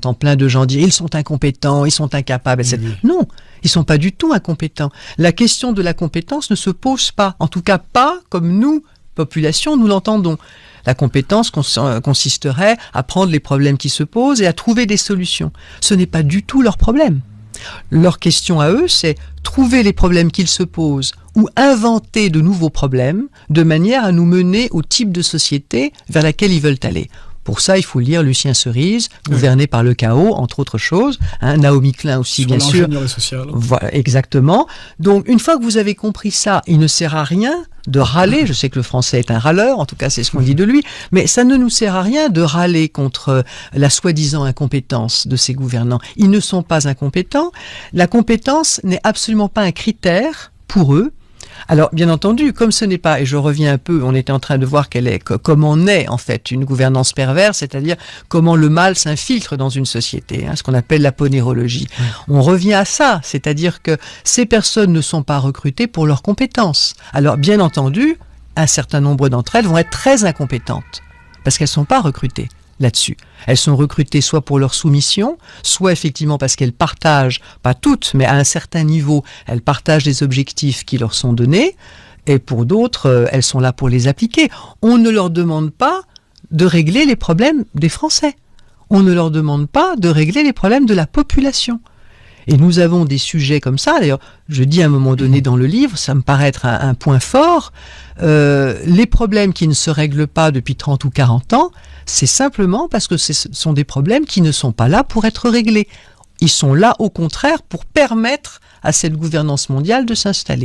j'entends plein de gens dire ils sont incompétents, ils sont incapables, etc. Non, ils sont pas du tout incompétents. La question de la compétence ne se pose pas, en tout cas pas comme nous, population, nous l'entendons. La compétence consisterait à prendre les problèmes qui se posent et à trouver des solutions. Ce n'est pas du tout leur problème. Leur question à eux, c'est trouver les problèmes qu'ils se posent ou inventer de nouveaux problèmes de manière à nous mener au type de société vers laquelle ils veulent aller. Pour ça, il faut lire Lucien Cerise, Gouverné par le chaos, entre autres choses. Naomi Klein aussi, sur bien sûr. L'ingénierie sociale. Voilà, exactement. Donc, une fois que vous avez compris ça, il ne sert à rien de râler. Je sais que le français est un râleur, en tout cas c'est ce qu'on dit de lui, mais ça ne nous sert à rien de râler contre la soi-disant incompétence de ces gouvernants. Ils ne sont pas incompétents. La compétence n'est absolument pas un critère pour eux. Alors, bien entendu, comme ce n'est pas, et je reviens un peu, on était en train de voir comment naît en fait une gouvernance perverse, c'est-à-dire comment le mal s'infiltre dans une société, ce qu'on appelle la ponérologie. On revient à ça, c'est-à-dire que ces personnes ne sont pas recrutées pour leurs compétences. Alors, bien entendu, un certain nombre d'entre elles vont être très incompétentes, parce qu'elles ne sont pas recrutées là-dessus. Elles sont recrutées soit pour leur soumission, soit effectivement parce qu'elles partagent, pas toutes, mais à un certain niveau, elles partagent des objectifs qui leur sont donnés, et pour d'autres, elles sont là pour les appliquer. On ne leur demande pas de régler les problèmes des Français. On ne leur demande pas de régler les problèmes de la population. Et nous avons des sujets comme ça, d'ailleurs, je dis à un moment donné dans le livre, ça me paraît être un point fort, les problèmes qui ne se règlent pas depuis 30 ou 40 ans, c'est simplement parce que ce sont des problèmes qui ne sont pas là pour être réglés. Ils sont là, au contraire, pour permettre à cette gouvernance mondiale de s'installer.